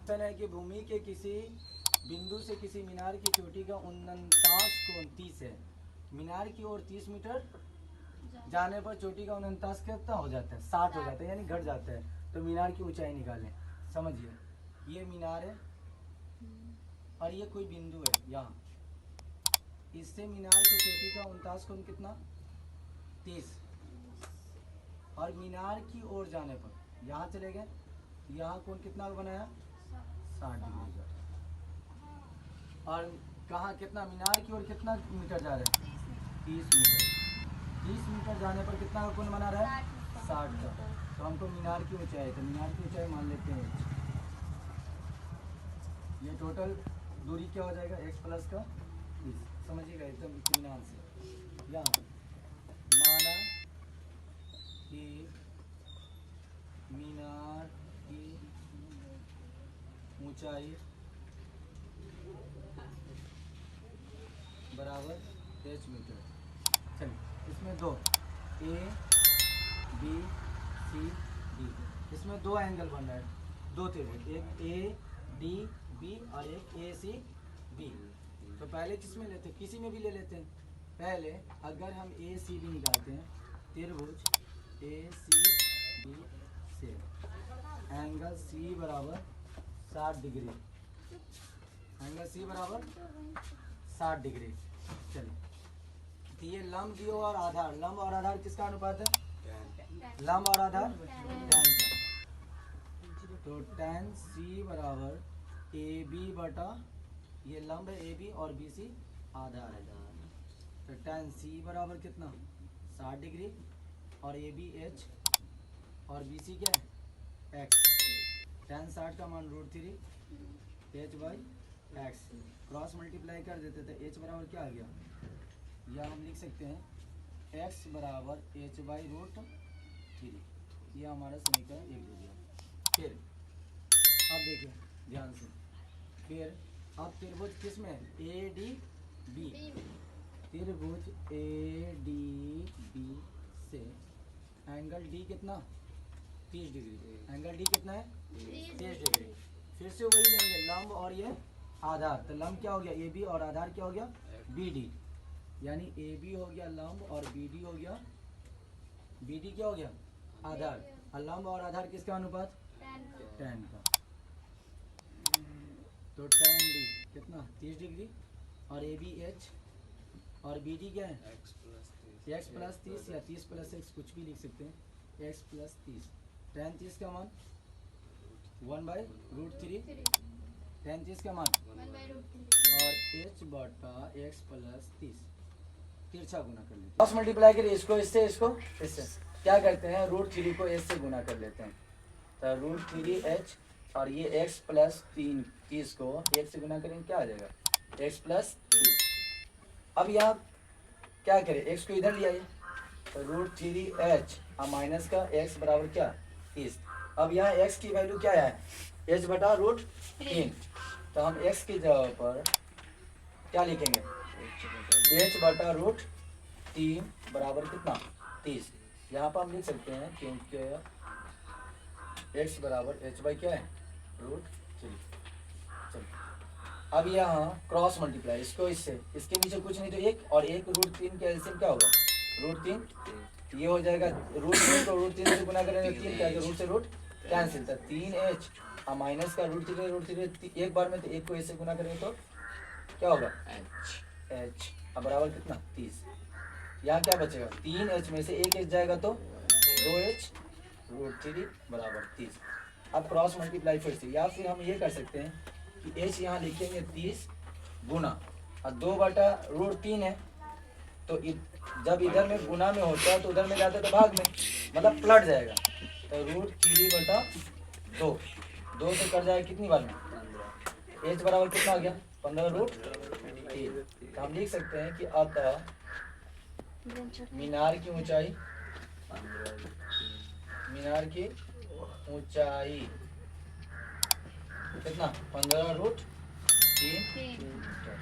Question है कि भूमि के किसी बिंदु से किसी मीनार की चोटी का 49 कोण 30 है। मीनार की ओर 30 मीटर जाने पर चोटी का 49 कितना हो जाता है? 60 हो जाता है, यानी घट जाता है। तो मीनार की ऊंचाई निकालें। समझिए, ये मीनार है और ये कोई बिंदु है यहाँ, इससे मीनार की चोटी का 49 कोण कितना? 30। और मीनार की ओर जाने पर यहाँ चले गए, यहाँ कोण कितना बनाया? 60 डिग्री का। और कहाँ कितना? मीनार की ओर कितना मीटर जा रहे हैं? 30 मीटर। 30 मीटर जाने पर कितना का कोण बना रहा है? 60 का। तो हमको मीनार की ऊंचाई, तो मीनार की ऊंचाई मान लेते हैं h। ये टोटल दूरी क्या हो जाएगा? x प्लस का 30। समझिएगा एकदम इत्मीनान से। यहाँ माना कि मीनार की ऊंचाई बराबर h मीटर। चलिए, इसमें दो A B C D, इसमें दो एंगल बन रहा है, दो त्रिभुज, एक A D B और एक A C B। तो पहले किस में लेते हैं? किसी में भी ले लेते हैं। पहले अगर हम A C B निकालते हैं, त्रिभुज A C B से एंगल C बराबर 60 डिग्री, एंगल C बराबर 60 डिग्री। चलिए, तो ये लंब दियो और आधार, लंब और आधार किसका अनुपात है? लंब और आधार tan का। तो tan C बराबर AB बटा, ये लंब है AB और BC आधार है। तो tan C बराबर कितना? 60 डिग्री, और AB H और BC क्या है? X। tan 60 का मान √3 H by X, cross multiply कर देते थे, H बराबर क्या आ गया? या हम लिख सकते हैं x बराबर h बाई √3। यह हमारा समीकरण 1 हो गया। फिर अब देखिए ध्यान से, फिर अब त्रिभुज किस में है? ADB। त्रिभुज ADB से एंगल D कितना? 30 डिग्री। एंगल D कितना है? 30 डिग्री। फिर से वही लेंगे, लंब और ये आधार। तो लंब क्या हो गया? AB, और आधार क्या हो गया? BD। यानी AB हो गया लंब और BD हो गया, BD क्या हो गया? आधार। और लंब और आधार किसका अनुपात? tan का। तो tan D कितना? 30 डिग्री, और AB H और BD क्या है? x प्लस 30 या 30 प्लस x, कुछ भी लिख सकते हैं। x प्लस 30, tan 30 का मान 1/√3, tan 30 का मान 1/√3 और h बटा x प्लस 30 तिरछा गुना कर लेते हैं। क्रॉस मल्टीप्लाई करिए, इसको इससे, इसको इससे। क्या करते हैं? √3 को h से गुना कर लेते हैं। तो √3h और ये x प्लस 30 को h से गुना करेंगे, क्या आ जाएगा? x plus 30। अब यहाँ क्या करें? x को इधर ले आइए, तो √3h और माइनस का x बराबर क्या? 30। अब यहाँ x की वैल्यू क्या है? h बटा √3। तो हम x की जगह पर क्या लिखेंगे? h बटा √3 बराबर कितना? 30। यहाँ पर हम लिख सकते हैं क्योंकि x बराबर h बाई क्या है? √3। चलिए, अब यहाँ क्रॉस मल्टीप्लाई, इसको इससे, इसके नीचे कुछ नहीं तो एक, और एक √3 का एलसीएम क्या होगा? √3। ये हो जाएगा, √3 को √3 से गुना करेंगे, 3 क्या? रूट से रूट कैंसिल, तो 3h और माइनस का √3 एक बार में, तो एक को इससे गुना करेंगे तो क्या होगा? h। अब बराबर कितना? 30। यहाँ क्या बचेगा? 3h में से एक h जाएगा तो 2h, √3 बराबर 30। अब क्रॉस मल्टीप्लाई फिर से, या फिर हम ये कर सकते हैं कि h यहाँ लिखेंगे 30 गुना, और 2 बटा √3 है, तो जब इधर में गुना में होता है तो उधर में जाता है तो भाग में, मतलब पलट जाएगा। तो √3 बटा 2 से कट जाएगा कितनी बार में? h बराबर कितना आ गया? 15√3। तो हम लिख सकते हैं कि अतः मीनार की ऊंचाई, मीनार की ऊंचाई कितना? 15√3 मीटर।